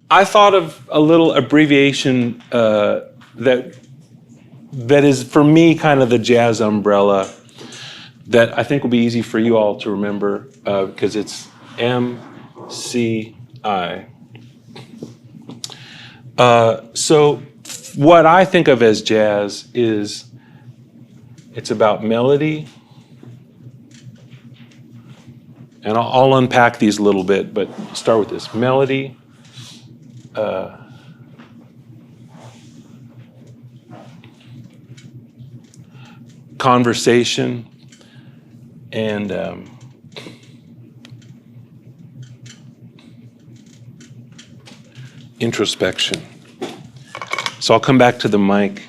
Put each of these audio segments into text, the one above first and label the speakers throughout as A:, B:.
A: I thought of a little abbreviation that is, for me, kind of the jazz umbrella that I think will be easy for you all to remember because it's MCI. So what I think of as jazz is it's about melody, and I'll unpack these a little bit, but start with this. Melody, conversation, and introspection. So I'll come back to the mic.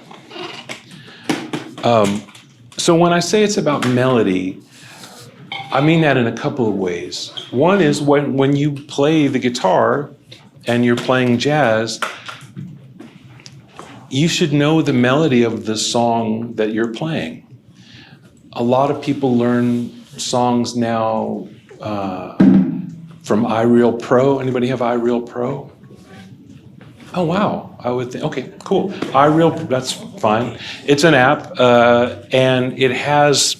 A: So when I say it's about melody, I mean that in a couple of ways. One is when you play the guitar and you're playing jazz, you should know the melody of the song that you're playing. A lot of people learn songs now from iReal Pro. Anybody have iReal Pro? Oh, wow. I would think, okay, cool. iReal, that's fine. It's an app, and it has,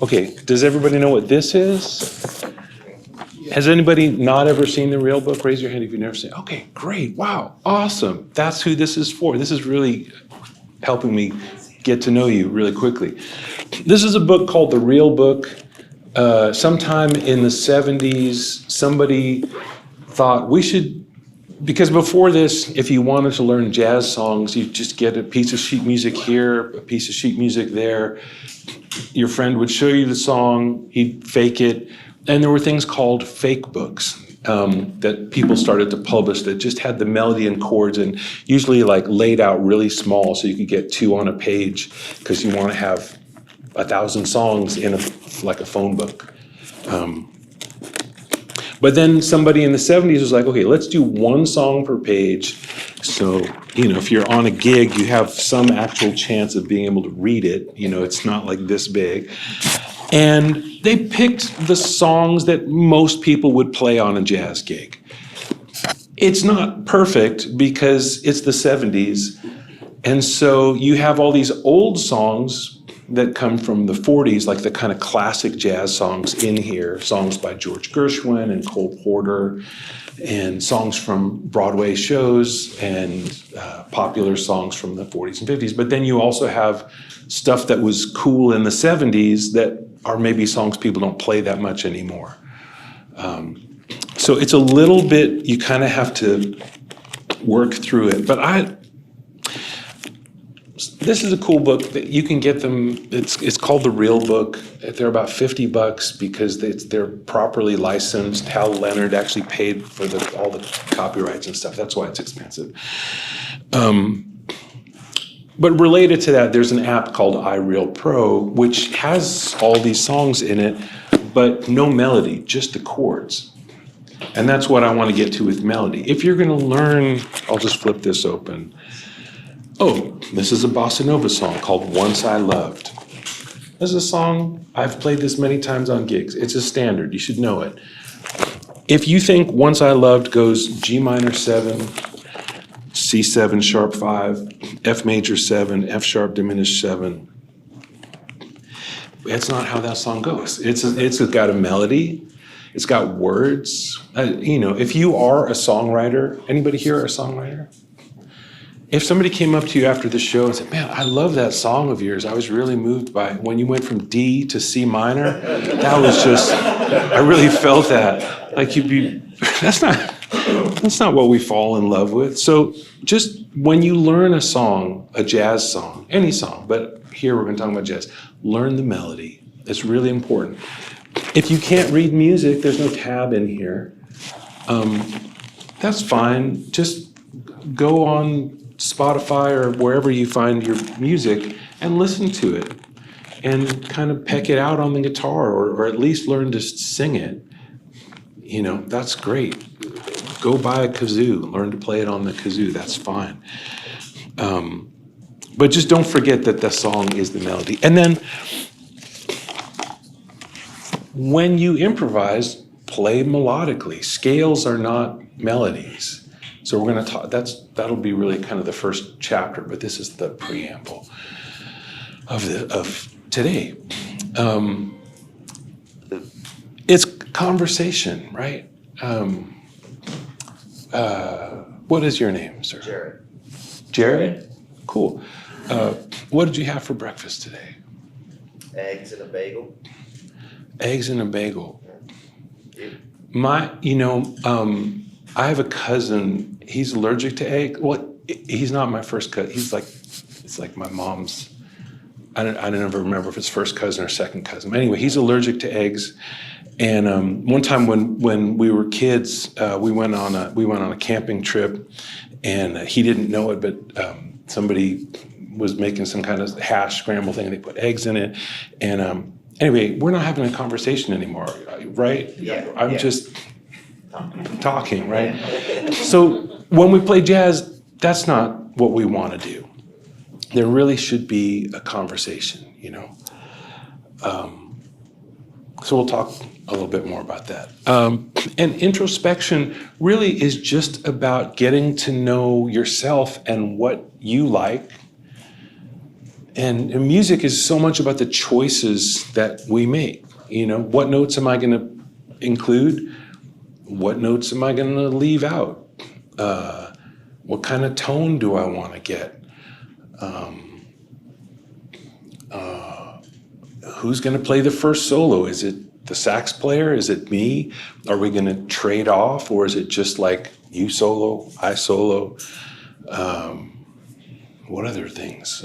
A: okay, does everybody know what this is? Has anybody not ever seen the Real Book? Raise your hand if you've never seen it. Okay, great, wow, awesome. That's who this is for. This is really helping me get to know you really quickly. This is a book called The Real Book. Sometime in the 70s, somebody thought we should, because before this, if you wanted to learn jazz songs, you just get a piece of sheet music here, a piece of sheet music there. Your friend would show you the song, he'd fake it, and there were things called fake books that people started to publish that just had the melody and chords and usually like laid out really small so you could get 2 on a page because you want to have 1,000 songs in like a phone book. But then somebody in the 70s was like, okay, let's do 1 song per page. So, if you're on a gig, you have some actual chance of being able to read it. It's not like this big. And they picked the songs that most people would play on a jazz gig. It's not perfect because it's the 70s. And so you have all these old songs that come from the 40s, like the kind of classic jazz songs in here, songs by George Gershwin and Cole Porter, and songs from Broadway shows and popular songs from the 40s and 50s. But then you also have stuff that was cool in the 70s that are maybe songs people don't play that much anymore. So it's a little bit, you kind of have to work through it. But this is a cool book that you can get them. It's called The Real Book. They're about $50 because they're properly licensed. Hal Leonard actually paid for all the copyrights and stuff. That's why it's expensive. But related to that, there's an app called iReal Pro, which has all these songs in it, but no melody, just the chords. And that's what I want to get to with melody. If you're going to learn, I'll just flip this open. Oh, this is a bossa nova song called Once I Loved. This is a song, I've played this many times on gigs. It's a standard, you should know it. If you think Once I Loved goes G minor 7, C7 sharp 5, F major 7, F sharp diminished 7, that's not how that song goes. It's got a melody, it's got words. If you are a songwriter, anybody here a songwriter? If somebody came up to you after the show and said, man, I love that song of yours. I was really moved by when you went from D to C minor. That was just, I really felt that. Like that's not what we fall in love with. So just when you learn a song, a jazz song, any song, but here we're going to talk about jazz, learn the melody. It's really important. If you can't read music, there's no tab in here. That's fine. Just go on Spotify or wherever you find your music and listen to it and kind of peck it out on the guitar or at least learn to sing it. That's great. Go buy a kazoo, learn to play it on the kazoo, that's fine. But just don't forget that the song is the melody. And then when you improvise, play melodically. Scales are not melodies. So we're going to talk, that'll be really kind of the first chapter, but this is the preamble of today. It's conversation, right? What is your name, sir?
B: Jared.
A: Jared? Cool. What did you have for breakfast today?
B: Eggs and a bagel.
A: Eggs and a bagel.
B: You?
A: I have a cousin, he's allergic to egg. Well, he's not my first cousin. It's like my mom's, I don't ever remember if it's first cousin or second cousin. But anyway, he's allergic to eggs. And one time when we were kids, we went on a camping trip, and he didn't know it, but somebody was making some kind of hash scramble thing, and they put eggs in it. And anyway, we're not having a conversation anymore, right?
B: Yeah.
A: I'm just talking, right? So when we play jazz, that's not what we want to do. There really should be a conversation, So we'll talk a little bit more about that. And introspection really is just about getting to know yourself and what you like. And music is so much about the choices that we make. What notes am I going to include? What notes am I going to leave out? What kind of tone do I want to get? Who's going to play the first solo? Is it the sax player? Is it me? Are we going to trade off, or is it just like you solo, I solo? What other things?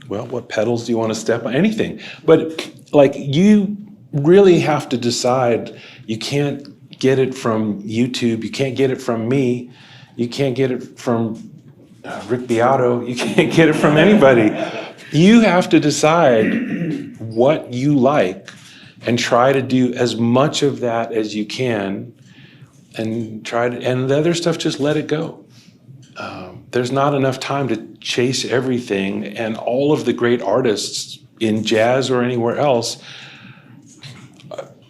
A: What pedals do you want to step on? Anything. But you really have to decide. You can't get it from YouTube. You can't get it from me. You can't get it from Rick Beato. You can't get it from anybody. You have to decide what you like and try to do as much of that as you can, and and the other stuff, just let it go. There's not enough time to chase everything, and all of the great artists in jazz or anywhere else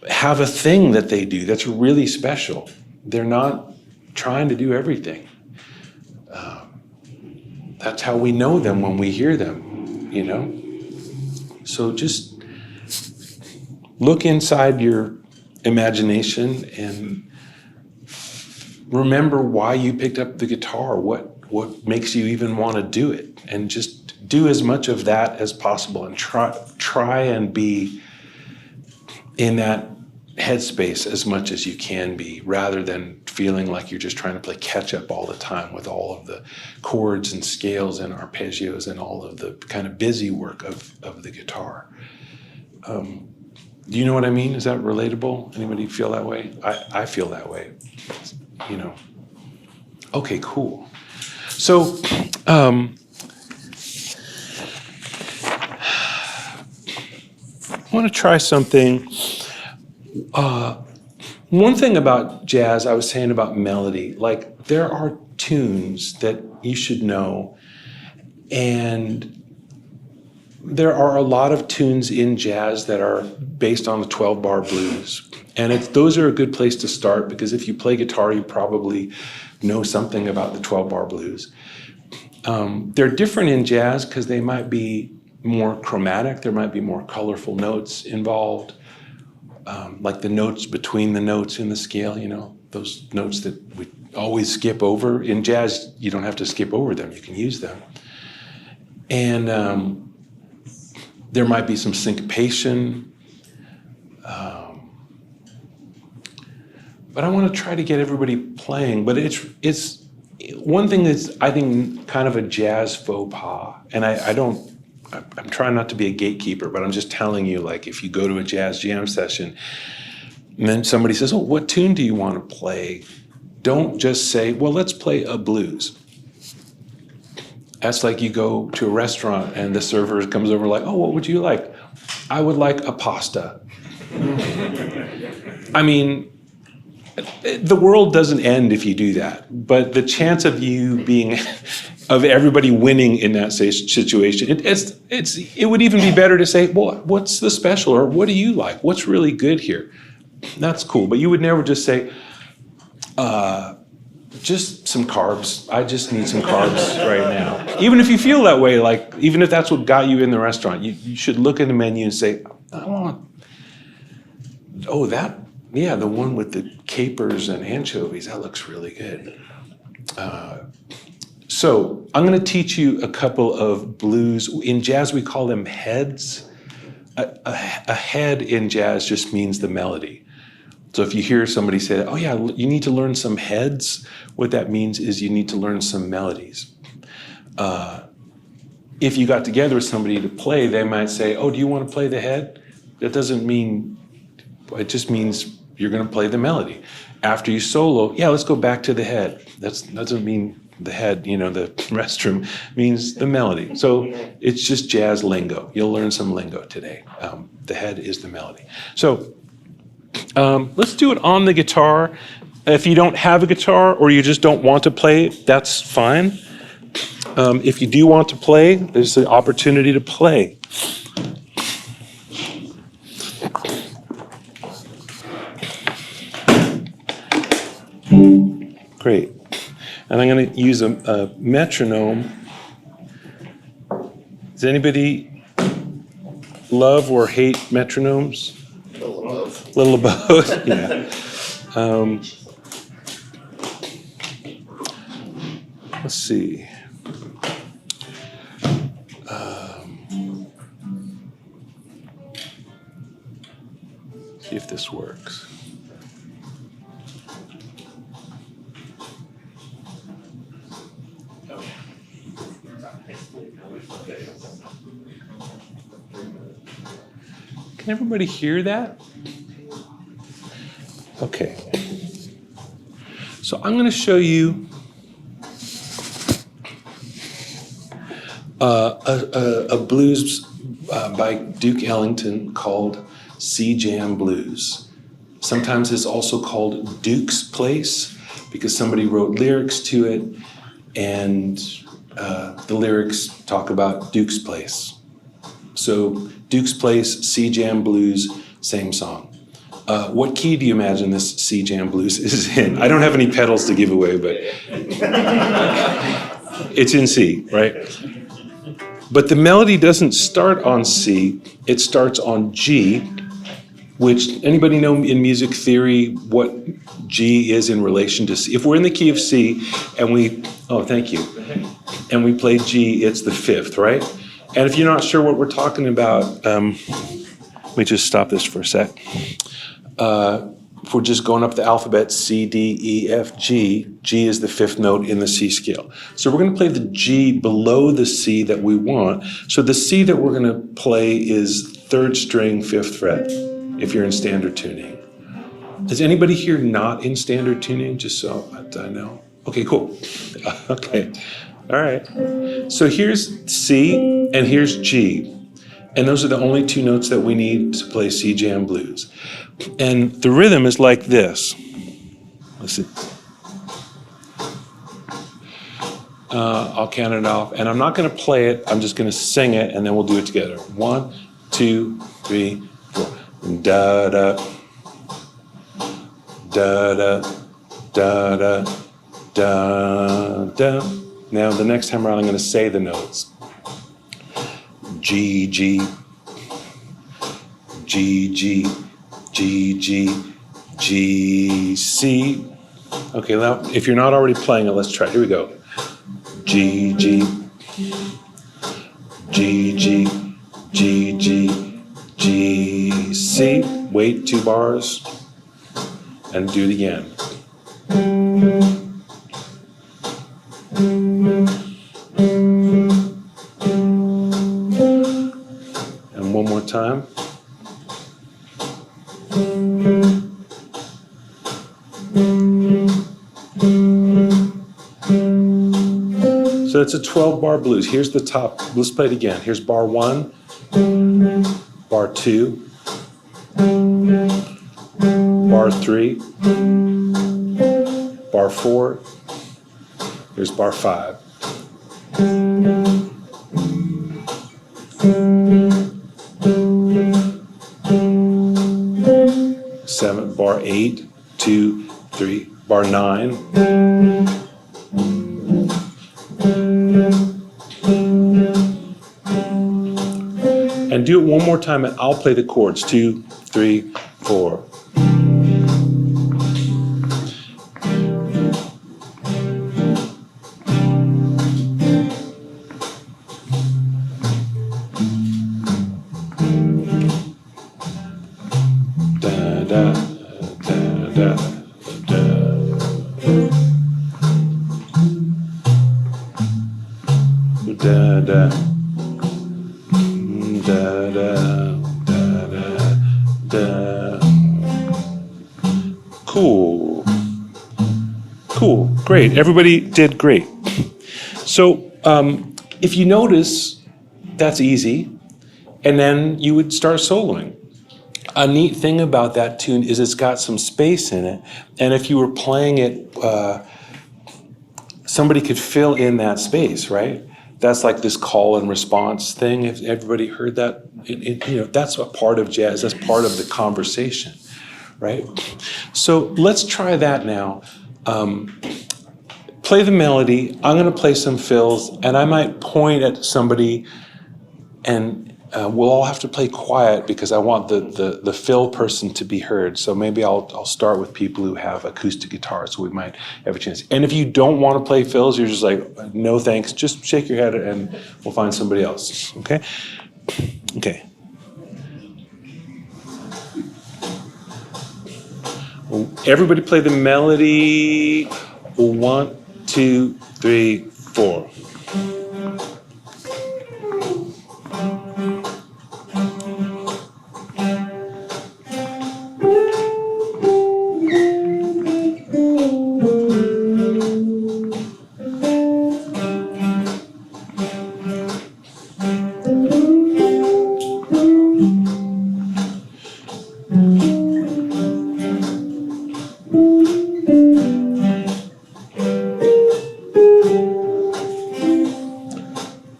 A: have a thing that they do that's really special. They're not trying to do everything. That's how we know them when we hear them, So just look inside your imagination and remember why you picked up the guitar, what makes you even want to do it, and just do as much of that as possible, and try and be in that headspace as much as you can be, rather than feeling like you're just trying to play catch up all the time with all of the chords and scales and arpeggios and all of the kind of busy work of the guitar. Do you know what I mean? Is that relatable? Anybody feel that way? I feel that way, Okay, cool. So, I want to try something. One thing about jazz, I was saying about melody, there are tunes that you should know, and there are a lot of tunes in jazz that are based on the 12-bar blues. And those are a good place to start, because if you play guitar, you probably know something about the 12-bar blues. They're different in jazz because they might be more chromatic. There might be more colorful notes involved, like the notes between the notes in the scale, those notes that we always skip over. In jazz, you don't have to skip over them. You can use them. And there might be some syncopation. But I want to try to get everybody playing. But it's one thing that's, I think, kind of a jazz faux pas. And I'm trying not to be a gatekeeper, but I'm just telling you, if you go to a jazz jam session, and then somebody says, "Oh, what tune do you want to play?" Don't just say, "Well, let's play a blues." That's like you go to a restaurant and the server comes over like, "Oh, what would you like?" "I would like a pasta." I mean, the world doesn't end if you do that, but the chance of everybody winning in that situation, it would even be better to say, "Well, what's the special?" or "What do you like? What's really good here?" that's cool. But you would never just say, just some carbs. I just need some carbs right now. Even if you feel that way, like even if that's what got you in the restaurant, you should look at the menu and say, I want, oh, that, yeah, the one with the capers and anchovies, that looks really good. So I'm going to teach you a couple of blues. In jazz, we call them heads. A head in jazz just means the melody. So if you hear somebody say, oh yeah, you need to learn some heads, what that means is you need to learn some melodies. If you got together with somebody to play, they might say, oh, do you want to play the head? That doesn't mean, it just means you're going to play the melody. After you solo, yeah, let's go back to the head. That doesn't mean the head, you know, the restroom, means the melody. So it's just jazz lingo. You'll learn some lingo today. The head is the melody. So let's do it on the guitar. If you don't have a guitar or you just don't want to play, that's fine. If you do want to play, there's the opportunity to play. Great. And I'm going to use a metronome. Does anybody love or hate metronomes?
B: A little of both.
A: Little of both, yeah. Let's see. See if this works. Can everybody hear that? Okay. So I'm going to show you a blues by Duke Ellington called C Jam Blues. Sometimes it's also called Duke's Place because somebody wrote lyrics to it, and the lyrics talk about Duke's Place. So Duke's Place, C Jam Blues, same song. What key do you imagine this C Jam Blues is in? I don't have any pedals to give away, but it's in C, right? But the melody doesn't start on C, it starts on G, which, anybody know in music theory what G is in relation to C? If we're in the key of C and thank you, and we play G, it's the fifth, right? And if you're not sure what we're talking about, let me just stop this for a sec. If we're just going up the alphabet, C, D, E, F, G, G is the fifth note in the C scale. So we're going to play the G below the C that we want. So the C that we're going to play is third string, fifth fret, if you're in standard tuning. Is anybody here not in standard tuning, just so I know? Okay, cool. Okay, all right. So here's C and here's G. And those are the only two notes that we need to play C Jam Blues. And the rhythm is like this. Let's see. I'll count it off. And I'm not going to play it. I'm just going to sing it, and then we'll do it together. 1, 2, 3, 4. Da da da da da da da da. Now the next time around, I'm going to say the notes. G, G, G, G, G, G, G, C. Okay, now if you're not already playing it, let's try. Here we go. G, G, G, G, G, G, G, C. Wait 2 bars and do it again. One more time. So it's a 12-bar blues. Here's the top. Let's play it again. Here's bar 1, bar 2, bar 3, bar 4. Here's bar 5. 7, bar 8, 2, 3, bar 9. And do it one more time, and I'll play the chords. 2, 3, 4. Da da da da da. Da da. Da da da da da. Cool. Cool. Great. Everybody did great. So if you notice, that's easy, and then you would start soloing. A neat thing about that tune is it's got some space in it, and if you were playing it, somebody could fill in that space, right? That's like this call and response thing. If everybody heard that, that's a part of jazz. That's part of the conversation, right? So let's try that now. Play the melody. I'm going to play some fills, and I might point at somebody, and we'll all have to play quiet because I want the fill person to be heard. So maybe I'll start with people who have acoustic guitars, so we might have a chance. And if you don't want to play fills, you're just like, no thanks, just shake your head and we'll find somebody else, okay? Okay. Everybody play the melody. 1, 2, 3, 4.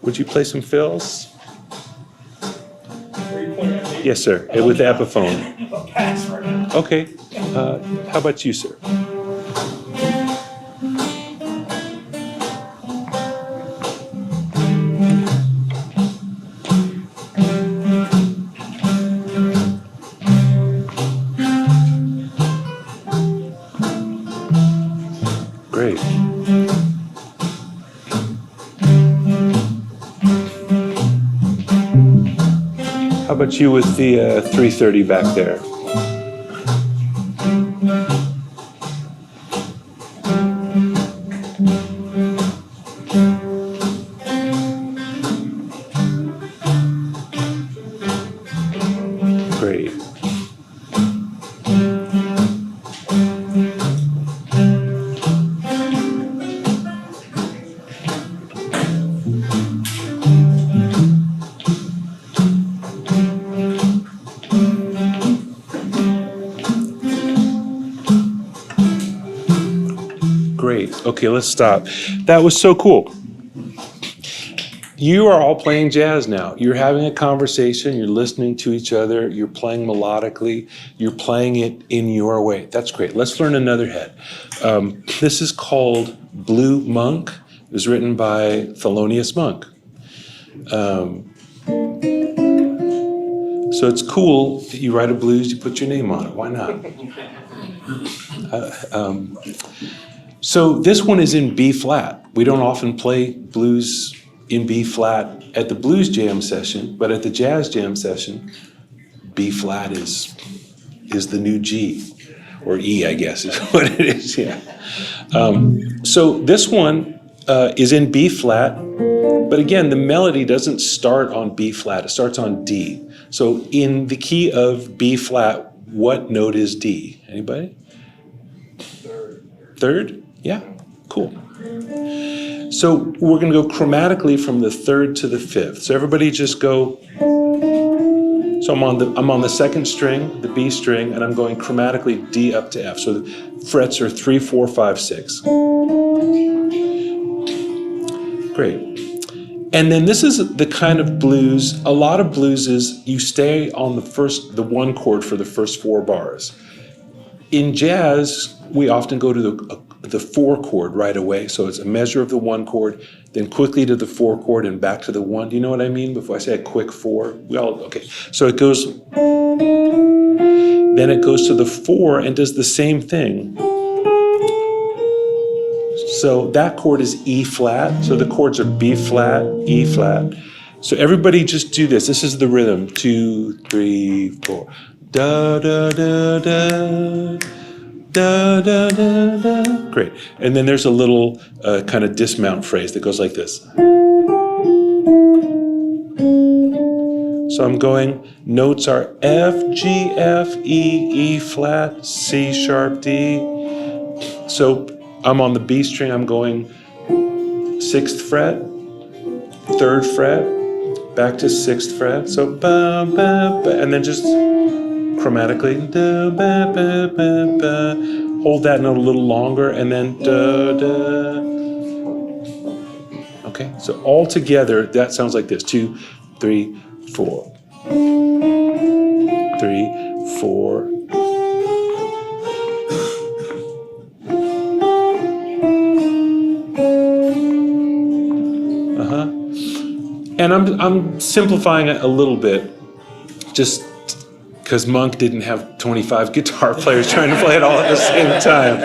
A: Would you play some fills? Yes, sir. With the Epiphone. Okay. How about you, sir? Great. How about you with the 330 back there? Great. Great. Okay, let's stop. That was so cool. You are all playing jazz now. You're having a conversation, you're listening to each other, you're playing melodically, you're playing it in your way. That's great. Let's learn another head. This is called Blue Monk. It was written by Thelonious Monk. So it's cool that you write a blues, you put your name on it. Why not? So this one is in B flat. We don't often play blues in B flat at the blues jam session, but at the jazz jam session, B flat is the new G, or E, I guess is what it is. Yeah. So this one is in B flat, but again, the melody doesn't start on B flat. It starts on D. So in the key of B flat, what note is D? Anybody? Third? Yeah, cool. So we're going to go chromatically from the third to the fifth. So everybody just go. So I'm on the second string, the B string, and I'm going chromatically D up to F. So the frets are 3, 4, 5, 6. Great. And then this is the kind of blues. A lot of blues is you stay on the one chord for the first 4 bars. In jazz, we often go to the 4 chord right away. So it's a measure of the 1 chord, then quickly to the 4 chord and back to the 1. Do you know what I mean? Before I say a quick 4, okay. So it goes, then it goes to the 4 and does the same thing. So that chord is E flat. So the chords are B flat, E flat. So everybody just do this. This is the rhythm. 2, 3, 4. Da da da da. Da da da da. Great. And then there's a little kind of dismount phrase that goes like this. So I'm going, notes are F, G, F, E, E flat, C sharp, D. So I'm on the B string, I'm going 6th fret, 3rd fret, back to 6th fret. So ba, ba, ba, and then just chromatically, da, ba, ba, ba, ba. Hold that note a little longer, and then da, da. Okay, so all together, that sounds like this. 2, 3, 4. 3, 4. And I'm simplifying it a little bit, just because Monk didn't have 25 guitar players trying to play it all at the same time.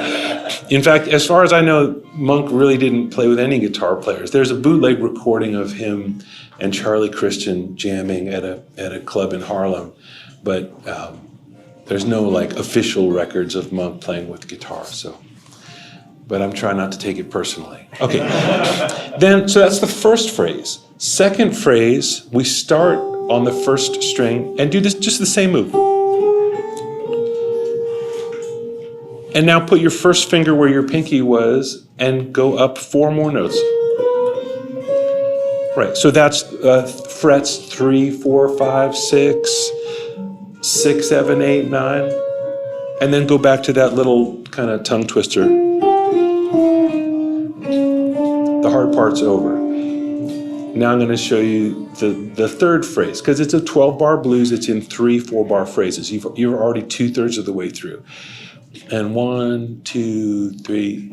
A: In fact, as far as I know, Monk really didn't play with any guitar players. There's a bootleg recording of him and Charlie Christian jamming at a club in Harlem, but there's no like official records of Monk playing with guitar. So, but I'm trying not to take it personally. Okay, then so that's the first phrase. Second phrase, we start on the 1st string and do this just the same move. And now put your first finger where your pinky was and go up 4 more notes. Right, so that's frets 3, 4, 5, 6, 6, 7, 8, 9. And then go back to that little kind of tongue twister. The hard part's over. Now I'm going to show you the 3rd phrase, because it's a 12-bar blues. It's in 3 4-bar phrases. You're already 2/3 of the way through. And 1, 2, 3.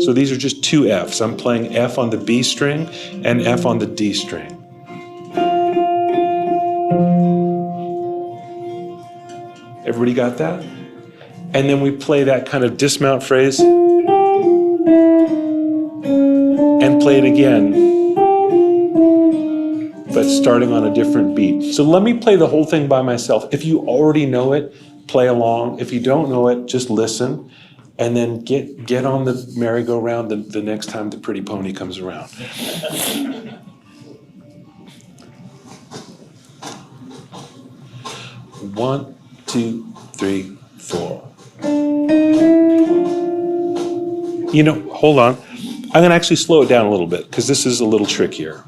A: So these are just 2 Fs. I'm playing F on the B string and F on the D string. Everybody got that? And then we play that kind of dismount phrase. And play it again, but starting on a different beat. So let me play the whole thing by myself. If you already know it, play along. If you don't know it, just listen, and then get on the merry-go-round the next time the pretty pony comes around. 1, 2, 3, 4. You know, hold on. I'm going to actually slow it down a little bit because this is a little trickier.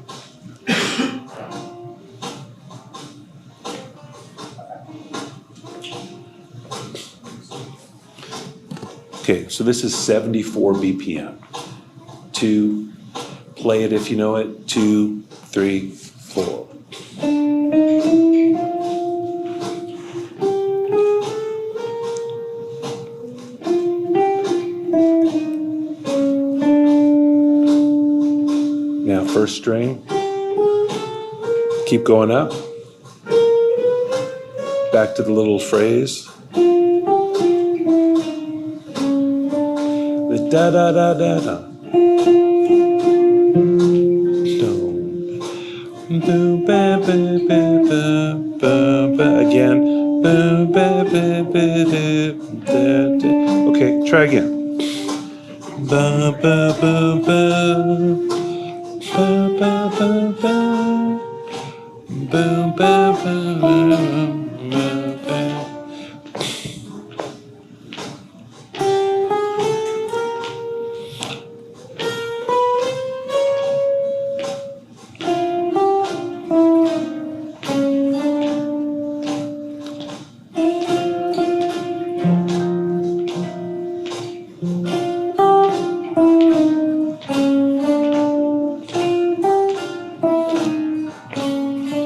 A: Okay, so this is 74 BPM. 2, play it if you know it. 2, 3, 4. Now, 1st string, keep going up, back to the little phrase. The da da da da da. Do ba ba ba ba ba ba again. Ba ba ba ba da da. Okay, try again. Ba ba ba ba. Ba, ba, ba, ba. Ba, ba, ba, ba, ba.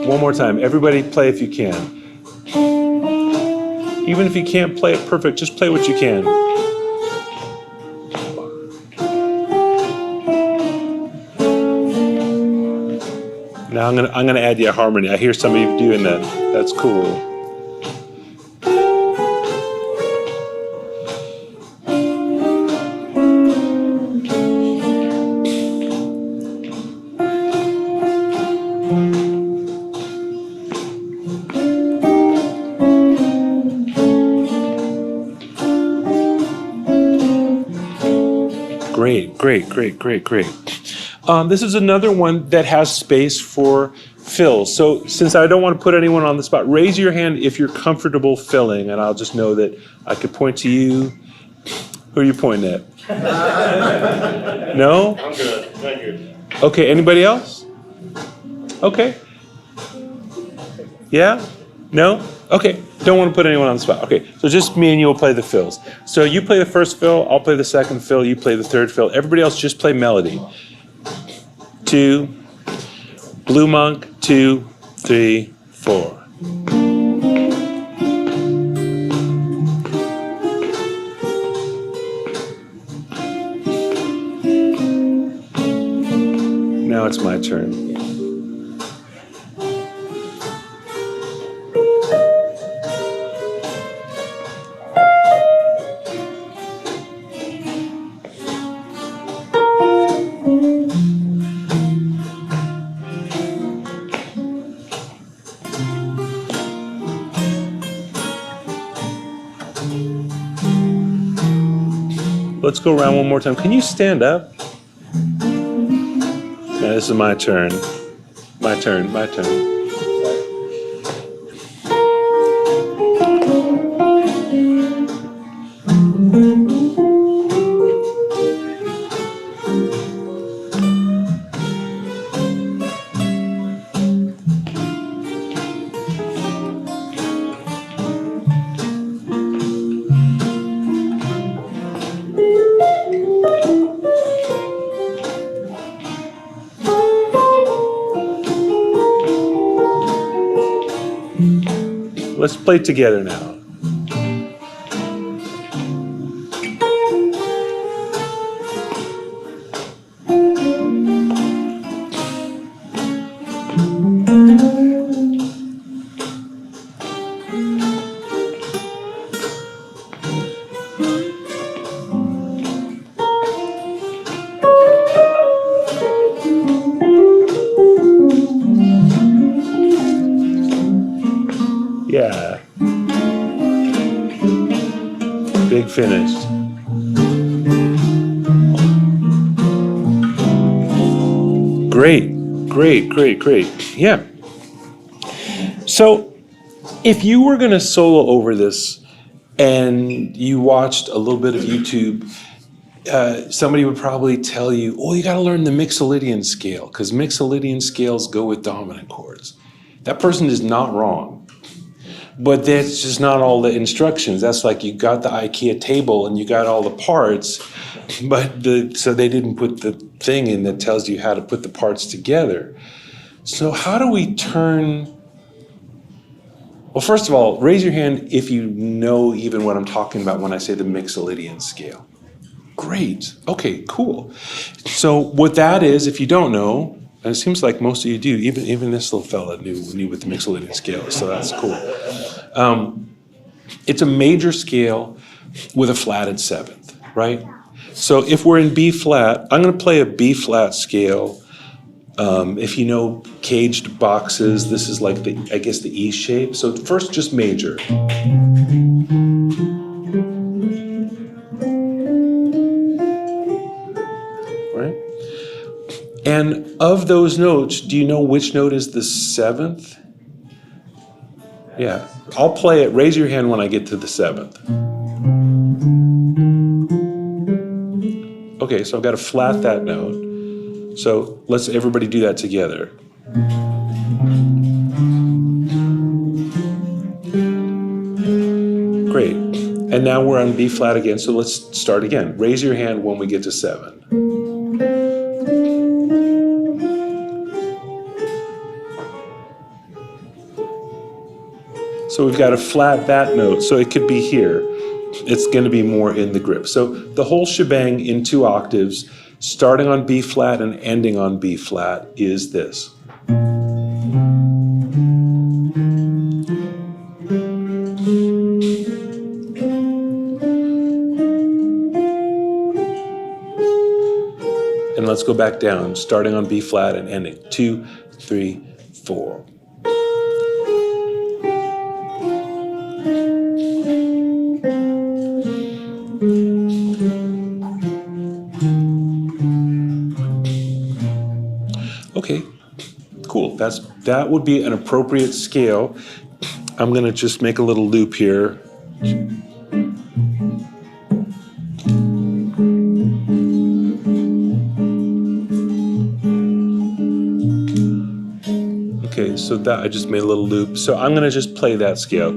A: One more time. Everybody play if you can. Even if you can't play it perfect, just play what you can. Now I'm gonna add you a harmony. I hear some of you doing that. That's cool. Great, great, great, great, great. This is another one that has space for fills. So since I don't want to put anyone on the spot, raise your hand if you're comfortable filling, and I'll just know that I could point to you. Who are you pointing at? No?
C: I'm good. Thank you.
A: Okay, anybody else? Okay. Yeah? No? Okay, don't want to put anyone on the spot. Okay, so just me and you will play the fills. So you play the first fill, I'll play the second fill, you play the third fill. Everybody else just play melody. 2, Blue Monk, 2, 3, 4. Now it's my turn. Let's go around one more time. Can you stand up? Now this is my turn. My turn, my turn. Let's play together now. Yeah. Big finished. Great, great, great, great. Yeah. So if you were going to solo over this and you watched a little bit of YouTube, somebody would probably tell you, oh, you got to learn the Mixolydian scale because Mixolydian scales go with dominant chords. That person is not wrong. But that's just not all the instructions. That's like you got the IKEA table and you got all the parts, but so they didn't put the thing in that tells you how to put the parts together. So how do we turn? Well, first of all, raise your hand if you know even what I'm talking about when I say the Mixolydian scale. Great. Okay, cool. So what that is, if you don't know, and it seems like most of you do, even this little fella knew what the Mixolydian scale is, so that's cool. It's a major scale with a flatted seventh, right? So if we're in B flat, I'm going to play a B flat scale. If you know caged boxes, this is like I guess the E shape. So first just major. Right? And of those notes, do you know which note is the seventh? Yeah, I'll play it. Raise your hand when I get to the seventh. Okay, so I've got to flat that note. So let's everybody do that together. Great. And now we're on B flat again, so let's start again. Raise your hand when we get to 7. So we've got a flat that note, so it could be here. It's going to be more in the grip. So the whole shebang in 2 octaves, starting on B flat and ending on B flat, is this. And let's go back down, starting on B flat and ending. 2, 3, 4. Okay, cool. That would be an appropriate scale. I'm going to just make a little loop here. Okay, so that I just made a little loop. So I'm going to just play that scale.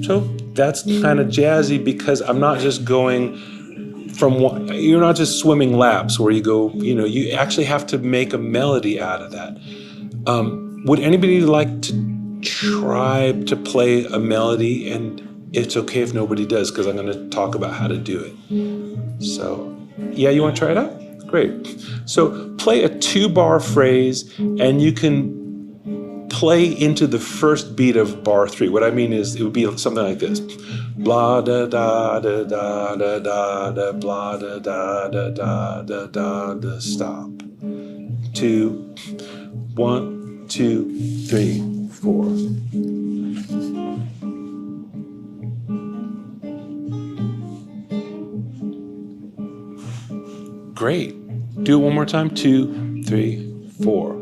A: So that's kind of jazzy because I'm not just going from one, you're not just swimming laps where you go, you actually have to make a melody out of that. Would anybody like to try to play a melody? And it's okay if nobody does because I'm going to talk about how to do it. So, yeah, you want to try it out? Great. So play a 2-bar phrase and you can play into the first beat of bar 3. What I mean is it would be something like this. Blah da da da da da da da blah da da da da da da da stop. 2, 1, 2, 3, 4. Great. Do it one more time. 2, 3, 4.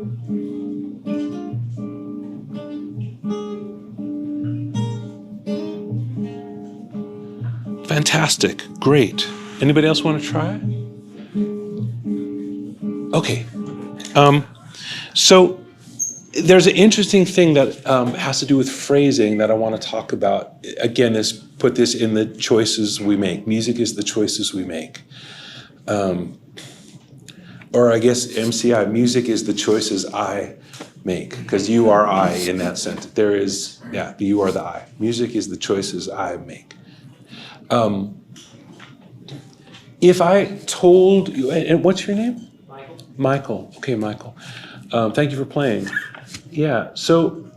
A: Fantastic. Great. Anybody else want to try? Okay. So there's an interesting thing that has to do with phrasing that I want to talk about. Again, put this in the choices we make. Music is the choices we make. Or I guess MCI, music is the choices I make, because you are I in that sense. There is, you are the I. Music is the choices I make. If I told you, and what's your name?
C: Michael.
A: Michael. Okay, Michael. Thank you for playing. Yeah, so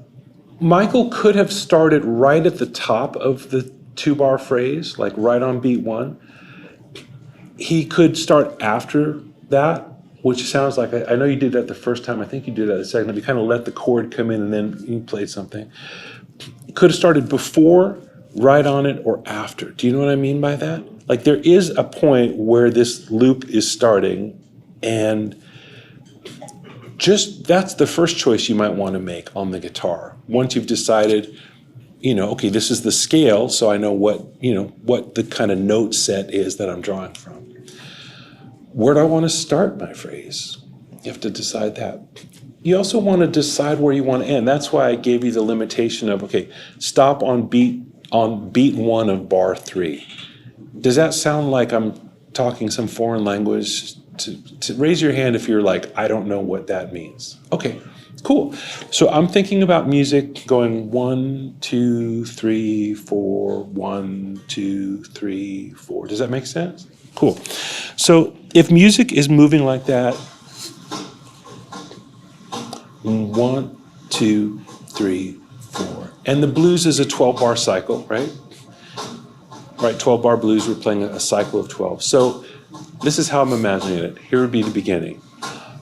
A: Michael could have started right at the top of the 2-bar phrase, like right on beat 1. He could start after that, which sounds like, I know you did that the first time, I think you did that the second time. You kind of let the chord come in and then you played something. Could have started before, right on it, or after. Do you know what I mean by that? Like there is a point where this loop is starting, and just that's the first choice you might want to make on the guitar. Once you've decided, okay, this is the scale, so I know what the kind of note set is that I'm drawing from. Where do I want to start my phrase? You have to decide that. You also want to decide where you want to end. That's why I gave you the limitation of, okay, stop on beat 1 of bar 3. Does that sound like I'm talking some foreign language? To raise your hand if you're like, I don't know what that means. Okay, cool. So I'm thinking about music going 1, 2, 3, 4, 1, 2, 3, 4. Does that make sense? Cool. So if music is moving like that, 1, 2, 3, 4. And the blues is a 12-bar cycle, right? Right, 12-bar blues, we're playing a cycle of 12. So this is how I'm imagining it. Here would be the beginning.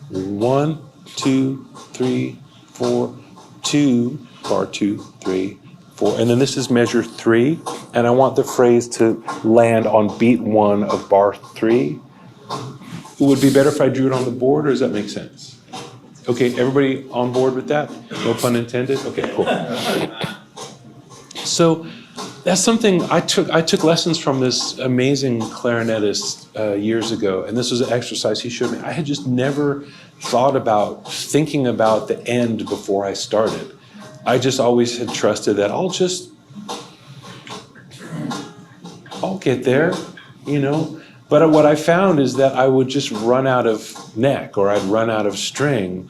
A: 1, 2, 3, 4, 2, bar 2, 3, 4. And then this is measure 3. And I want the phrase to land on beat 1 of bar 3. It would be better if I drew it on the board, or does that make sense? Okay, everybody on board with that? No pun intended? Okay, cool. So that's something I took lessons from this amazing clarinetist years ago, and this was an exercise he showed me. I had just never thought about thinking about the end before I started. I just always had trusted that I'll get there, you know. But what I found is that I would just run out of neck or I'd run out of string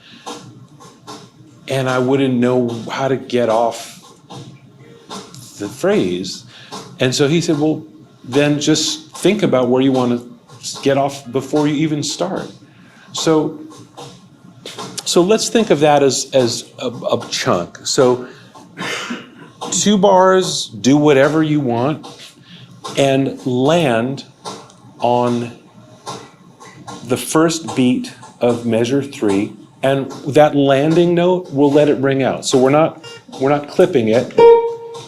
A: and I wouldn't know how to get off the phrase. And so he said, well, then just think about where you want to get off before you even start. So let's think of that as a chunk. So 2 bars, do whatever you want, and land on the first beat of measure 3, and that landing note, we'll let it ring out. So we're not clipping it.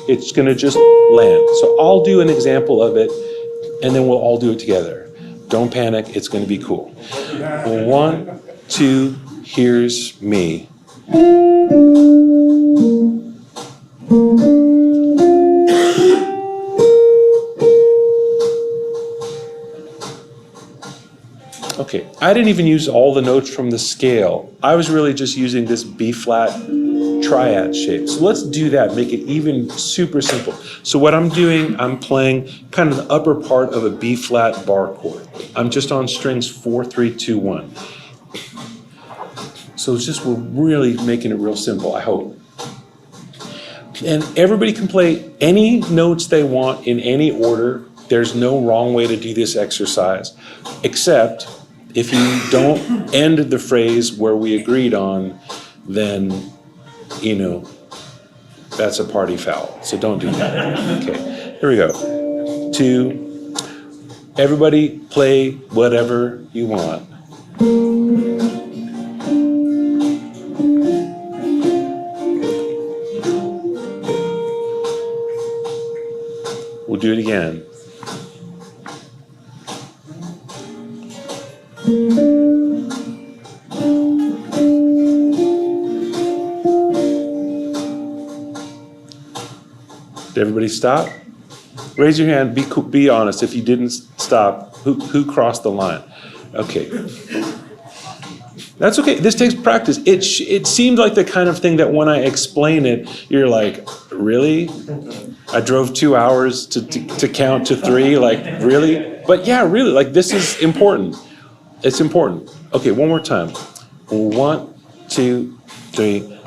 A: It's going to just land. So I'll do an example of it, and then we'll all do it together. Don't panic. It's going to be cool. 1, 2, here's me. Okay, I didn't even use all the notes from the scale. I was really just using this B-flat triad shape. So let's do that, make it even super simple. So what I'm doing, I'm playing kind of the upper part of a B-flat bar chord. I'm just on strings 4, 3, 2, 1. So it's just, we're really making it real simple, I hope. And everybody can play any notes they want in any order. There's no wrong way to do this exercise, except if you don't end the phrase where we agreed on, then, you know, that's a party foul. So don't do that. Okay, here we go. 2, everybody play whatever you want. We'll do it again. Did everybody stop? Raise your hand. Be honest. If you didn't stop, who crossed the line? Okay. That's okay. This takes practice. It seems like the kind of thing that when I explain it, you're like, really? I drove 2 hours to count to 3? Like, really? But yeah, really, like this is important. It's important. Okay, one more time. 1, 2, 3,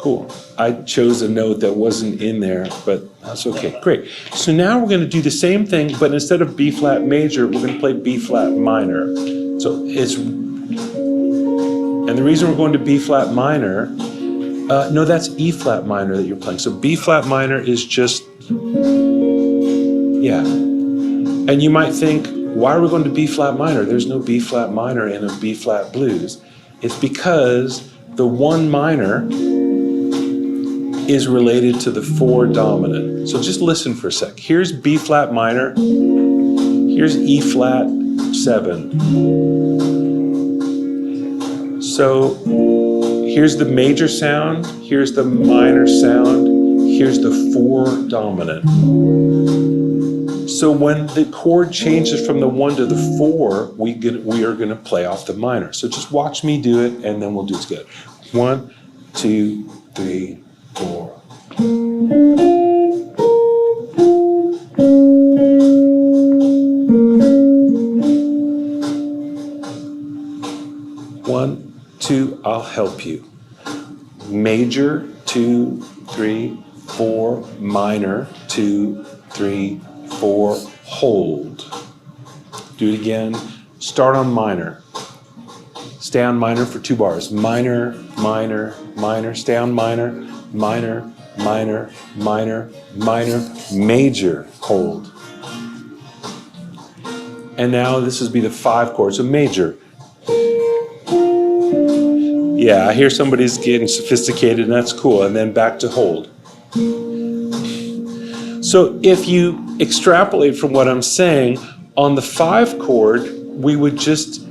A: Cool. I chose a note that wasn't in there, but that's okay. Great. So now we're going to do the same thing, but instead of B flat major, we're going to play B flat minor. So it's, and the reason we're going to B flat minor, no, that's E flat minor that you're playing. So B flat minor is just, yeah. And you might think, why are we going to B flat minor? There's no B flat minor in a B flat blues. It's because the 1 minor is related to the 4 dominant. So just listen for a sec. Here's B flat minor. Here's E flat 7. So here's the major sound. Here's the minor sound. Here's the 4 dominant. So when the chord changes from the 1 to the 4, we are going to play off the minor. So just watch me do it, and then we'll do it together. 1, 2, 3, 4. One, 2, I'll help you. Major, 2, 3, 4, minor, 2, 3, 4, hold. Do it again. Start on minor. Stay on minor for 2 bars. Minor, minor, minor. Stay on minor, minor, minor, minor, minor, major, hold. And now this would be the 5 chord. So major. Yeah, I hear somebody's getting sophisticated, and that's cool. And then back to hold. So if you extrapolate from what I'm saying, on the 5 chord, we would just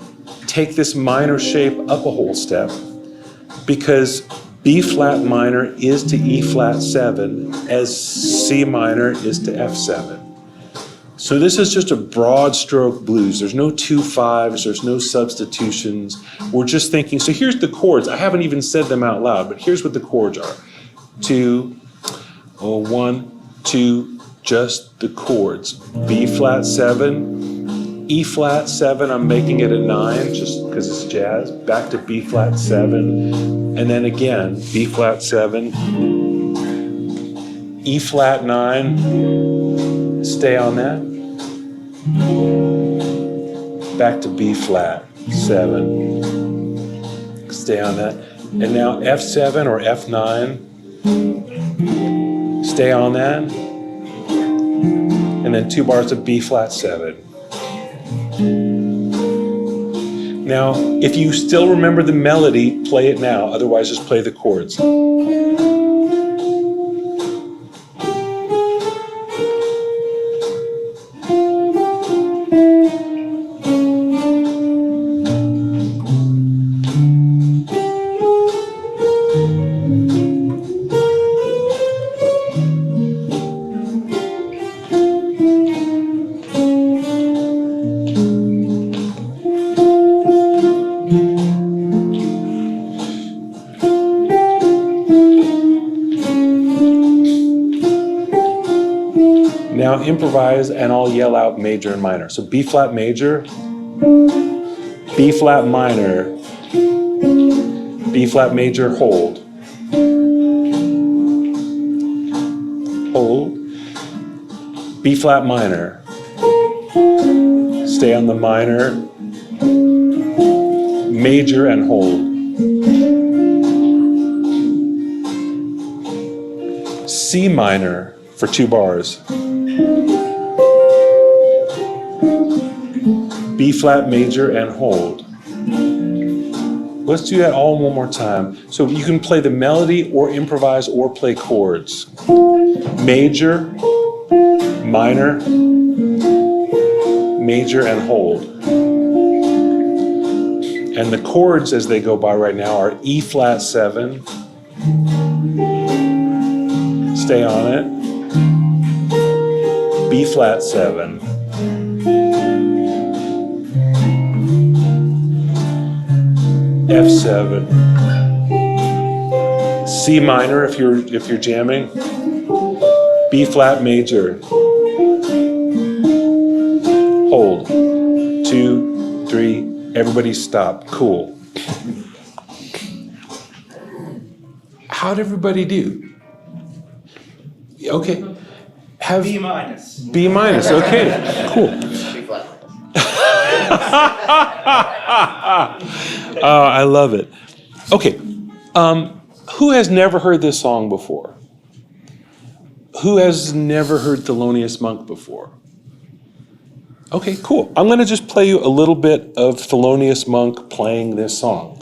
A: take this minor shape up a whole step, because B flat minor is to E flat 7 as C minor is to F7. So this is just a broad stroke blues. There's no 2/5s, there's no substitutions. We're just thinking, so here's the chords. I haven't even said them out loud, but here's what the chords are. 2, 1, 2, just the chords. B flat 7, E flat 7, I'm making it a 9 just because it's jazz. Back to B flat 7, and then again, B flat 7, E flat 9, stay on that. Back to B flat 7, stay on that. And now F7 or F9, stay on that. And then 2 bars of B flat 7. Now, if you still remember the melody, play it now. Otherwise, just play the chords. Now improvise and I'll yell out major and minor. So B flat major, B flat minor, B flat major, hold. Hold. B flat minor. Stay on the minor, major and hold. C minor for 2 bars. B flat major and hold. Let's do that all one more time. So you can play the melody or improvise or play chords. Major, minor, major and hold. And the chords as they go by right now are E flat 7, stay on it, B flat 7, F7, C minor if you're jamming, B flat major, hold, 2, 3, everybody stop, cool. How'd everybody do? Okay.
C: B minus.
A: B minus, okay, cool.
B: B flat.
A: Oh, I love it. Okay, who has never heard this song before? Who has never heard Thelonious Monk before? Okay, cool. I'm gonna just play you a little bit of Thelonious Monk playing this song.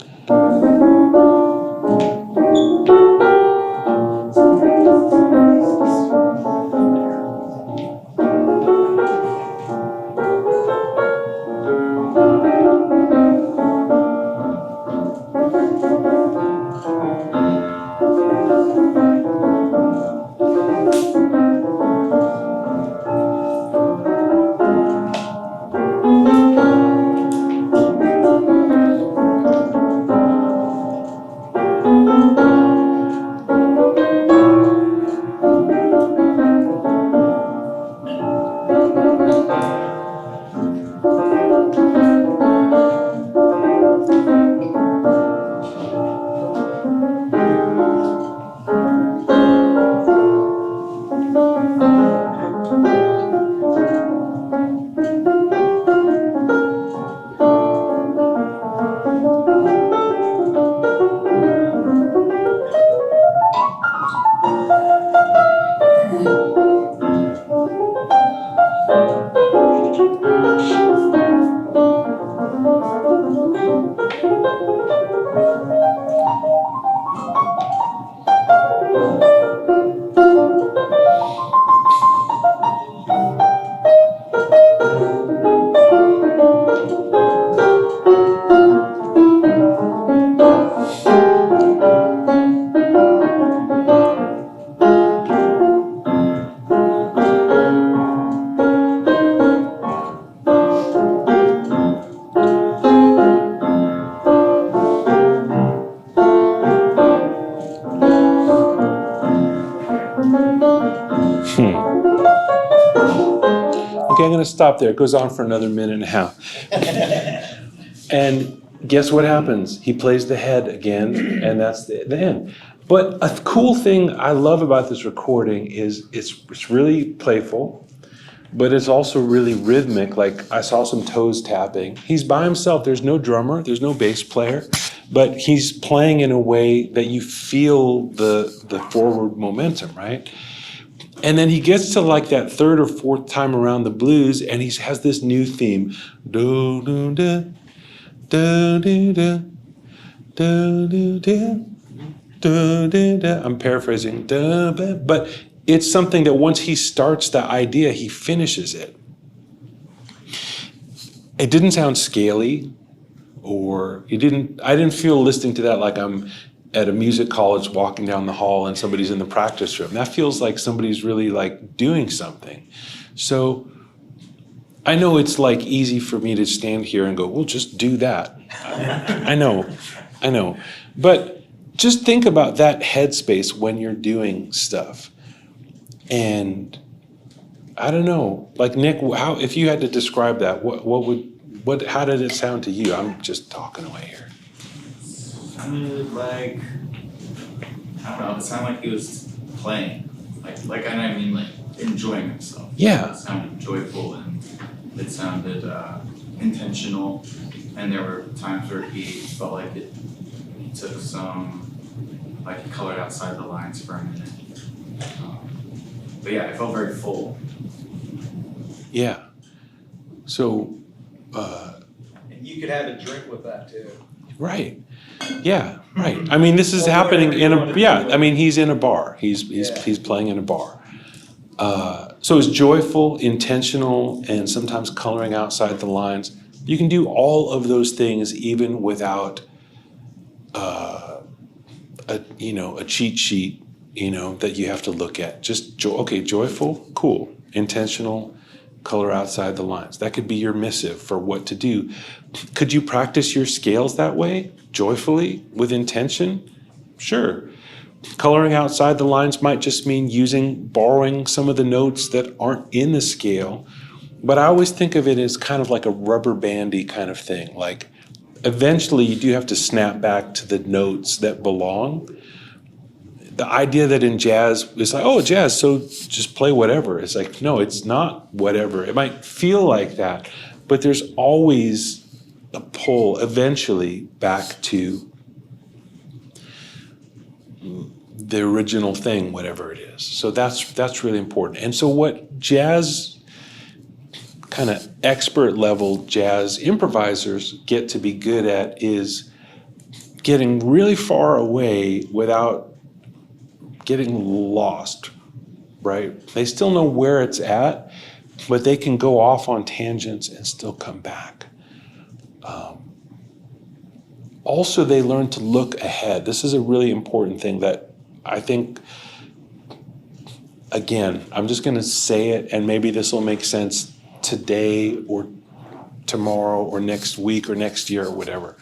A: Okay, I'm going to stop there. It goes on for another minute and a half. And guess what happens? He plays the head again, and that's the end. But a cool thing I love about this recording is it's really playful, but it's also really rhythmic. Like I saw some toes tapping. He's by himself. There's no drummer. There's no bass player, but he's playing in a way that you feel the forward momentum, right? And then he gets to like that third or fourth time around the blues, and he has this new theme. Do do do do do do do do do. I'm paraphrasing, but it's something that once he starts the idea, he finishes it. It didn't sound scaly, or I didn't feel listening to that like I'm at a music college walking down the hall and somebody's in the practice room. That feels like somebody's really like doing something. So I know it's like easy for me to stand here and go, well, just do that. I know. But just think about that headspace when you're doing stuff. And I don't know, like Nick, how if you had to describe that, how did it sound to you? I'm just talking away here.
C: Sounded like, I don't know, it sounded like he was playing. Like I mean, like enjoying himself.
A: Yeah.
C: It sounded joyful and it sounded intentional. And there were times where he felt like he took some, like he colored outside the lines for a minute. But yeah, it felt very full.
A: Yeah. So,
D: And you could have a drink with that too.
A: right. Yeah, right. I mean, this is happening in I mean, he's in a bar. He's playing in a bar. So it's joyful, intentional, and sometimes coloring outside the lines. You can do all of those things even without a cheat sheet, that you have to look at. Just joyful, cool, intentional, color outside the lines. That could be your missive for what to do. Could you practice your scales that way, joyfully, with intention? Sure. Coloring outside the lines might just mean borrowing some of the notes that aren't in the scale. But I always think of it as kind of like a rubber bandy kind of thing. Like eventually you do have to snap back to the notes that belong. The idea that in jazz, it's like, oh, jazz, so just play whatever. It's like, no, it's not whatever. It might feel like that, but there's always a pull eventually back to the original thing, whatever it is. So that's really important. And so what jazz, kind of expert level jazz improvisers get to be good at is getting really far away without getting lost, right? They still know where it's at, but they can go off on tangents and still come back. Also, they learn to look ahead. This is a really important thing that I think, again, I'm just going to say it, and maybe this will make sense today or tomorrow or next week or next year or whatever.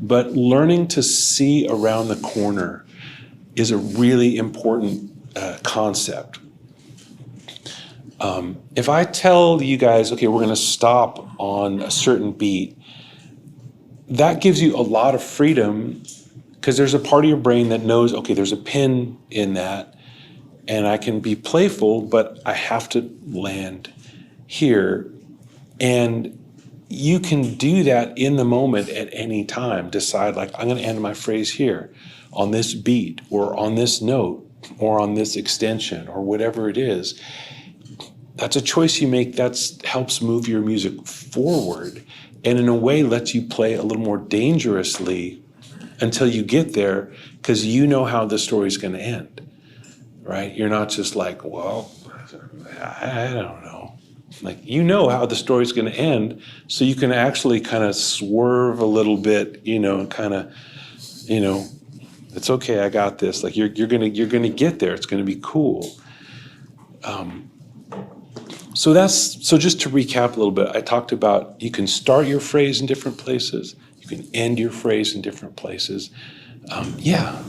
A: But learning to see around the corner is a really important concept. If I tell you guys, okay, we're going to stop on a certain beat, that gives you a lot of freedom because there's a part of your brain that knows, okay, there's a pin in that and I can be playful, but I have to land here. And you can do that in the moment at any time. Decide, like, I'm going to end my phrase here on this beat or on this note or on this extension or whatever it is. That's a choice you make that helps move your music forward and in a way lets you play a little more dangerously until you get there because you know how the story's going to end, right? You're not just like, well, I don't know. Like, you know how the story's going to end, so you can actually kind of swerve a little bit, and kind of, it's okay, I got this. Like, you're gonna get there. It's gonna be cool. So just to recap a little bit, I talked about you can start your phrase in different places, you can end your phrase in different places. Yeah.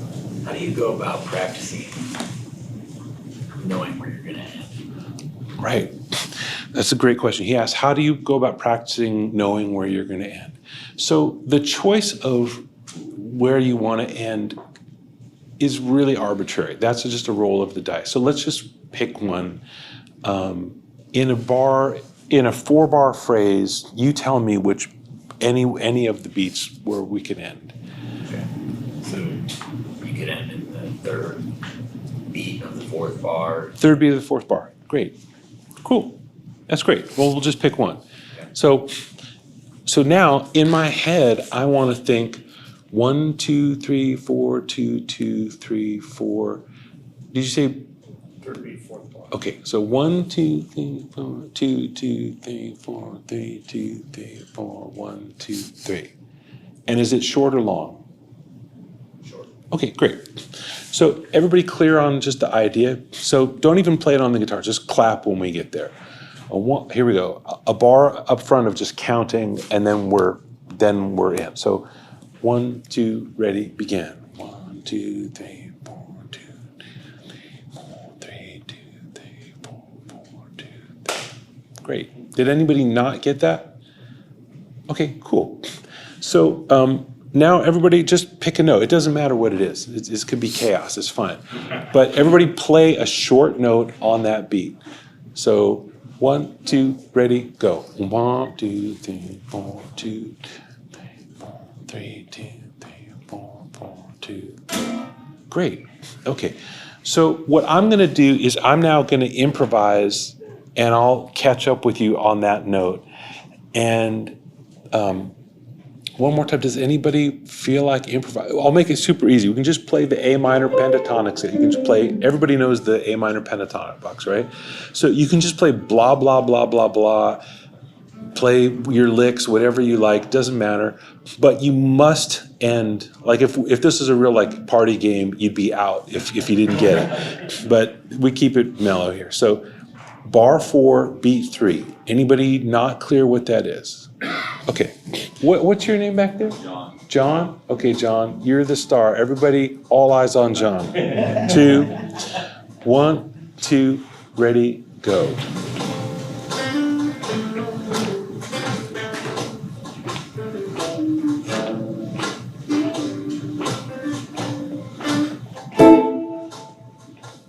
E: How do you go about practicing knowing where you're going to end?
A: Right. That's a great question. He asked, how do you go about practicing knowing where you're going to end? So the choice of where you want to end is really arbitrary. That's just a roll of the dice. So let's just pick one. In a 4-bar phrase, you tell me which any of the beats where we can end.
E: Okay. So you could end in the third beat of the fourth bar.
A: Third beat of the fourth bar. Great. Cool. That's great. Well, we'll just pick one.
E: Okay.
A: So now in my head, I want to think 1, 2, 3, 4, 2, 2, 3, 4. Did you say?
E: Third beat, fourth bar.
A: Okay, so 1, 2, 3, 4, 2, 2, 3, 4, 3, 2, 3, 4, 1, 2, 3. And is it short or long?
E: Short.
A: Okay, great. So everybody clear on just the idea? So don't even play it on the guitar, just clap when we get there. Here we go. A bar up front of just counting, and then we're in. So 1, 2, ready, begin. 1, 2, 3, 4, 2, 3, 2, 3, 4, 4, 2, 3. Great. Did anybody not get that? Okay, cool. So now everybody just pick a note. It doesn't matter what it is. It could be chaos. It's fine. But everybody play a short note on that beat. So 1, 2, ready, go. 1, 2, 3, 4, 2, 3, 4, 3, 2, 3, 4, 4, 2, 3. Great. Okay. So what I'm going to do is I'm now going to improvise, and I'll catch up with you on that note. And one more time, does anybody feel like improvise? I'll make it super easy. We can just play the A minor pentatonics. You can just play, everybody knows the A minor pentatonic box, right? So you can just play blah, blah, blah, blah, blah. Play your licks, whatever you like, doesn't matter. But you must end, like if this is a real like party game, you'd be out if you didn't get it. But we keep it mellow here. So bar 4, beat 3. Anybody not clear what that is? Okay. What's your name back there?
C: John.
A: John? Okay, John, you're the star. Everybody, all eyes on John. 2, 1, 2, ready, go.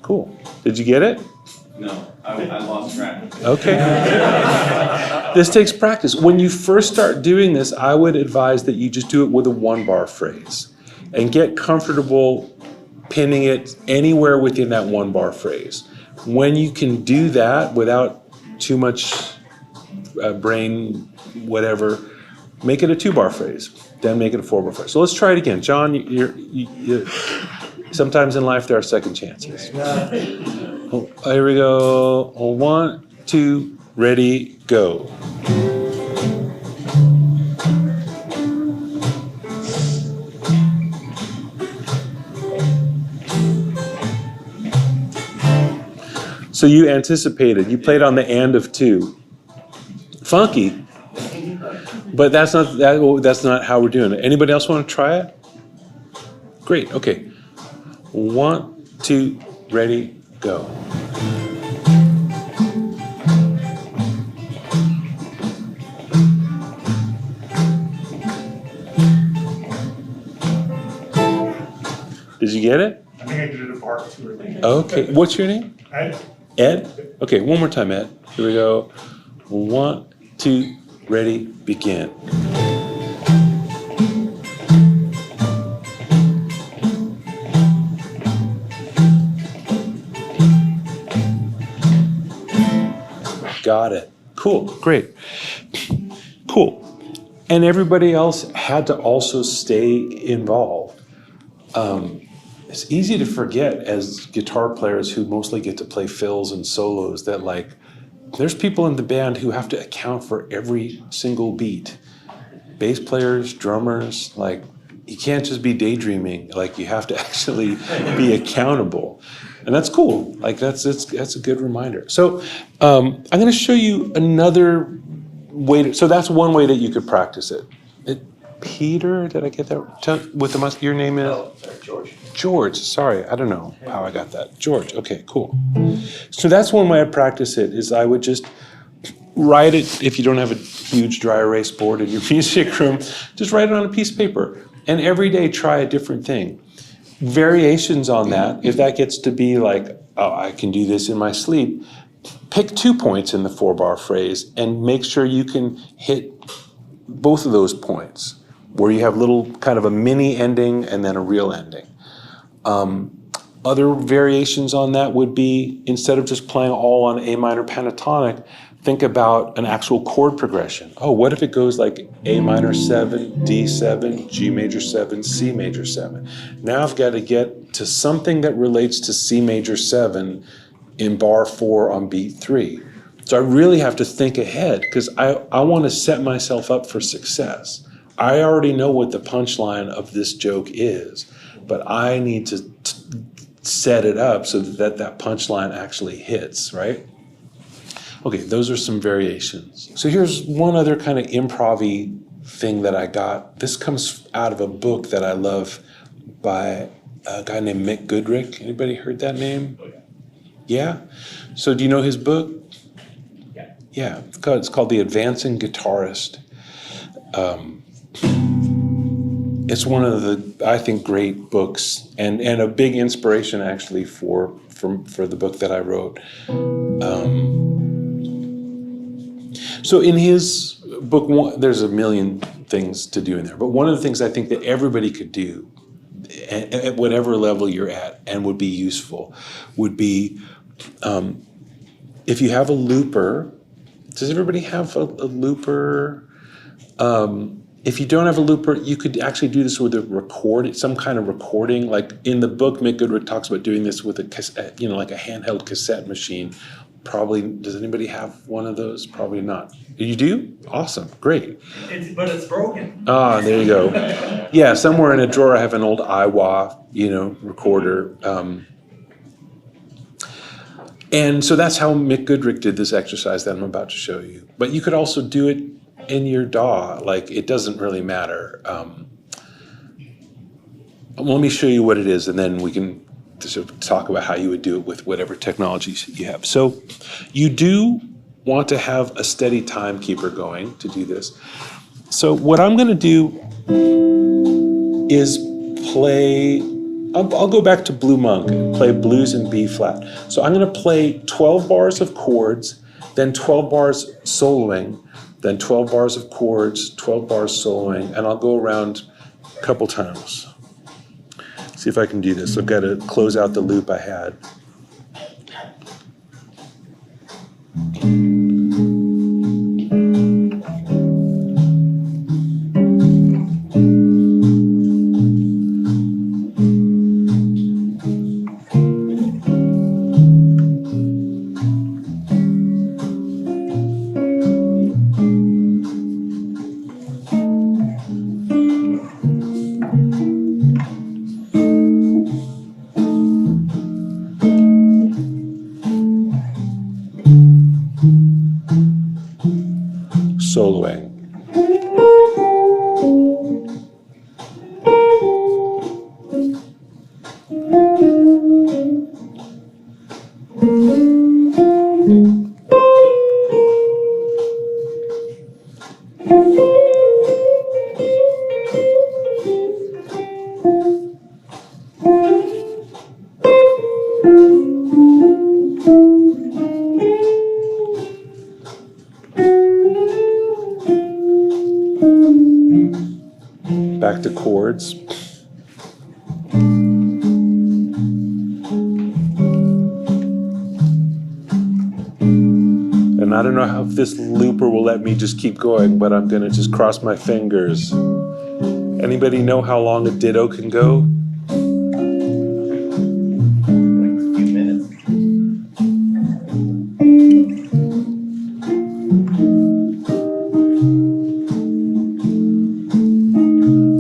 A: Cool. Did you get it?
C: No, I lost track.
A: Okay. This takes practice. When you first start doing this, I would advise that you just do it with a 1-bar phrase and get comfortable pinning it anywhere within that 1-bar phrase. When you can do that without too much brain, whatever, make it a 2-bar phrase, then make it a 4-bar phrase. So let's try it again. John, you're sometimes in life there are second chances. Oh, here we go. 1, 2, ready, go. So you anticipated. You played on the and of 2. Funky, but that's not how we're doing it. Anybody else want to try it? Great. Okay. 1, 2, ready, go. Did you get it?
F: I think I did it a bar 2 or 3.
A: Okay. What's your name? Ed? Okay, one more time, Ed. Here we go. 1, 2, ready, begin. Got it. Cool, great. Cool. And everybody else had to also stay involved. It's easy to forget as guitar players who mostly get to play fills and solos that like, there's people in the band who have to account for every single beat. Bass players, drummers, like you can't just be daydreaming, like you have to actually be accountable. And that's cool, like that's a good reminder. So I'm gonna show you another way so that's one way that you could practice it. Peter, did I get that? With your name is?
B: Oh, sorry, George.
A: George, sorry, I don't know how I got that. George, okay, cool. So that's one way I practice it, is I would just write it, if you don't have a huge dry erase board in your music room, just write it on a piece of paper. And every day try a different thing. Variations on that, if that gets to be like, oh, I can do this in my sleep, pick 2 points in the 4-bar phrase and make sure you can hit both of those points, where you have little kind of a mini ending and then a real ending. Other variations on that would be, instead of just playing all on A minor pentatonic, think about an actual chord progression. Oh, what if it goes like A minor 7, D7, G major 7, C major 7? Now I've got to get to something that relates to C major 7 in bar 4 on beat 3. So I really have to think ahead, because I want to set myself up for success. I already know what the punchline of this joke is, but I need to set it up so that that punchline actually hits, right? Okay, those are some variations. So here's one other kind of improv-y thing that I got. This comes out of a book that I love by a guy named Mick Goodrick. Anybody heard that name? Yeah? So do you know his book? Yeah, it's called The Advancing Guitarist. It's one of the, I think, great books, and a big inspiration actually for the book that I wrote. So in his book, there's a million things to do in there, but one of the things I think that everybody could do at whatever level you're at and would be useful would be, if you have a looper. Does everybody have a looper? If you don't have a looper, you could actually do this with a record, some kind of recording. Like in the book, Mick Goodrick talks about doing this with a cassette, like a handheld cassette machine. Probably, does anybody have one of those? Probably not. You do? Awesome, great.
G: But it's broken.
A: Ah, there you go. Yeah, somewhere in a drawer I have an old Iwah, recorder. And so that's how Mick Goodrick did this exercise that I'm about to show you. But you could also do it in your DAW. Like, it doesn't really matter. Let me show you what it is, and then we can sort of talk about how you would do it with whatever technologies you have. So you do want to have a steady timekeeper going to do this. So what I'm going to do is play. I'll go back to Blue Monk and play blues in B flat. So I'm going to play 12 bars of chords, then 12 bars soloing, then 12 bars of chords, 12 bars soloing, and I'll go around a couple times. See if I can do this. I've got to close out the loop I had. Soloing. Back to chords. And I don't know how, if this looper will let me just keep going, but I'm gonna just cross my fingers. Anybody know how long a ditto can go?
B: A few minutes.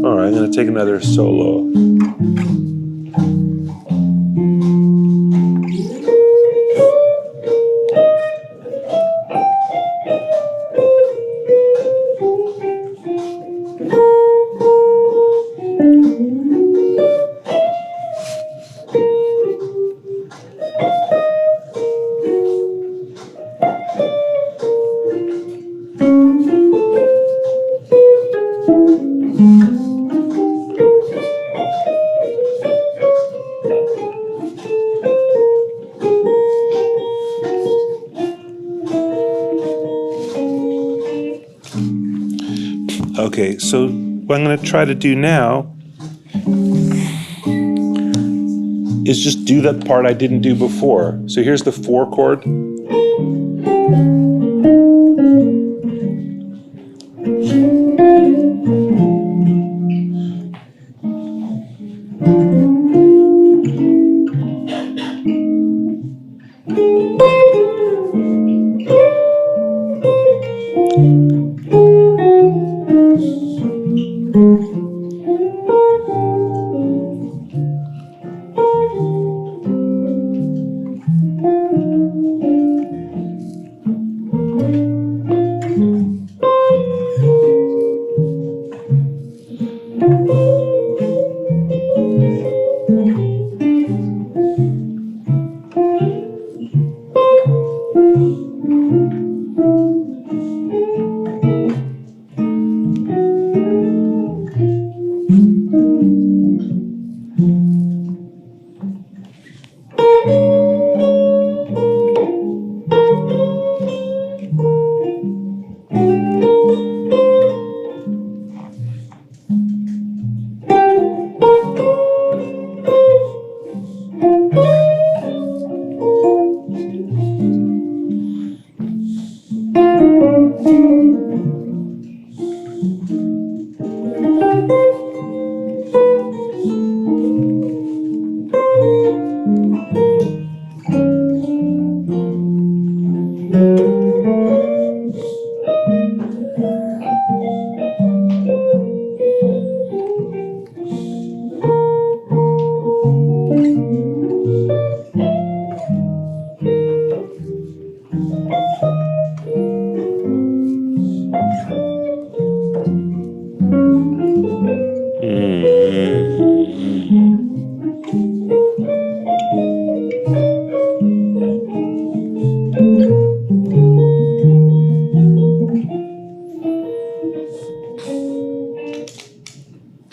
A: All right, I'm gonna take another solo. Okay, so what I'm going to try to do now is just do that part I didn't do before. So here's the 4 chord.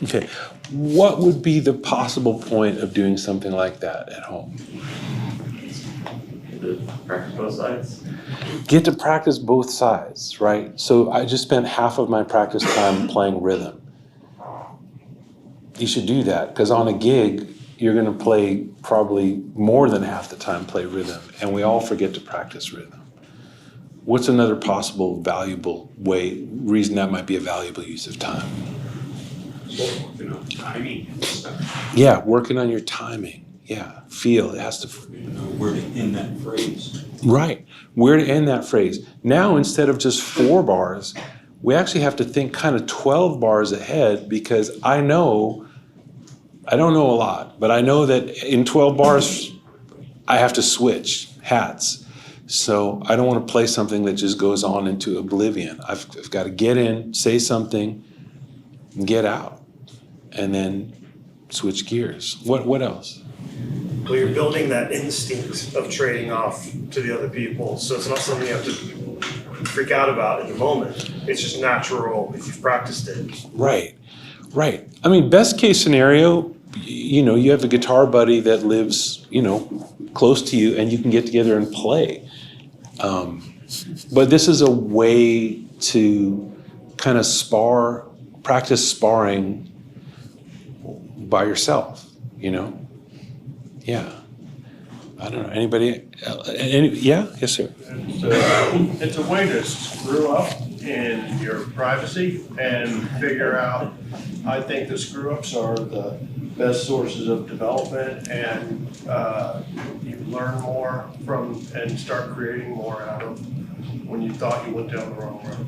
A: Okay, what would be the possible point of doing something like that at home?
B: Practice both sides.
A: Get to practice both sides, right? So I just spent half of my practice time playing rhythm. You should do that, because on a gig, you're going to play probably more than half the time play rhythm, and we all forget to practice rhythm. What's another possible valuable reason that might be a valuable use of time?
F: Timing and stuff.
A: Yeah, working on your timing. Yeah, feel, it has to.
F: Where to end that phrase.
A: Right, where to end that phrase. Now, instead of just 4 bars, we actually have to think kind of 12 bars ahead, because I don't know a lot, but I know that in 12 bars, I have to switch hats. So I don't want to play something that just goes on into oblivion. I've got to get in, say something, and get out, and then switch gears. What else?
H: Well, you're building that instinct of trading off to the other people, so it's not something you have to freak out about in the moment. It's just natural if you've practiced it.
A: Right. I mean, best case scenario, you have a guitar buddy that lives, close to you, and you can get together and play. But this is a way to kind of practice sparring by yourself, Yeah. I don't know, anybody? Yeah? Yes, sir.
I: It's a way to screw up in your privacy and figure out, I think the screw ups are the best sources of development, and you learn more from and start creating more out of when you thought you went down the wrong road.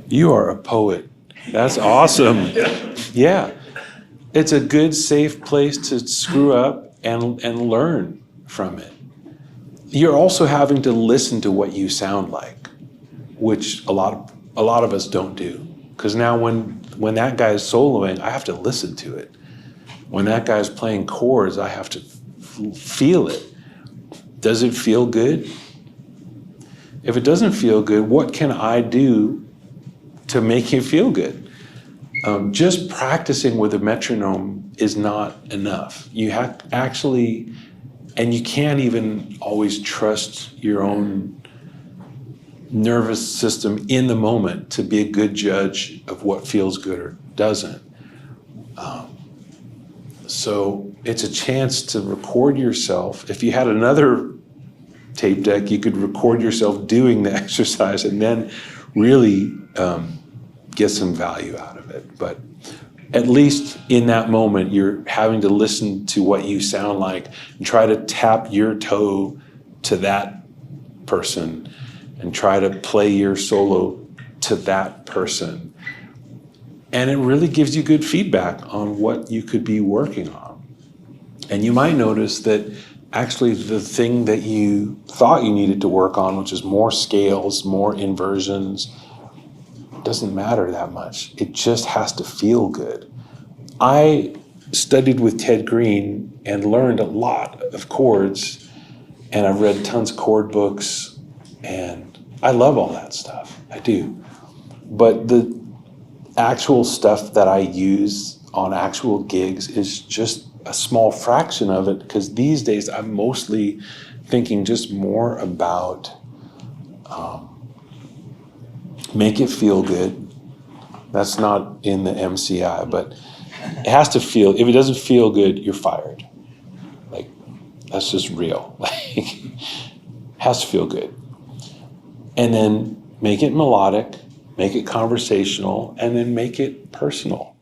A: You are a poet. That's awesome. Yeah. It's a good, safe place to screw up and learn from it. You're also having to listen to what you sound like, which a lot of us don't do. Because now when that guy's soloing, I have to listen to it. When that guy's playing chords, I have to feel it. Does it feel good? If it doesn't feel good, what can I do to make it feel good? Just practicing with a metronome is not enough. You have and you can't even always trust your own nervous system in the moment to be a good judge of what feels good or doesn't. So it's a chance to record yourself. If you had another tape deck, you could record yourself doing the exercise and then really get some value out of it. But at least in that moment, you're having to listen to what you sound like and try to tap your toe to that person and try to play your solo to that person. And it really gives you good feedback on what you could be working on. And you might notice that actually the thing that you thought you needed to work on, which is more scales, more inversions, doesn't matter that much. It just has to feel good. I studied with Ted Green and learned a lot of chords, and I've read tons of chord books, and I love all that stuff. I do. But the actual stuff that I use on actual gigs is just a small fraction of it, because these days I'm mostly thinking just more about make it feel good. That's not in the MCI, but it has to feel, if it doesn't feel good, you're fired. Like, that's just real. Like, it has to feel good. And then make it melodic, make it conversational, and then make it personal.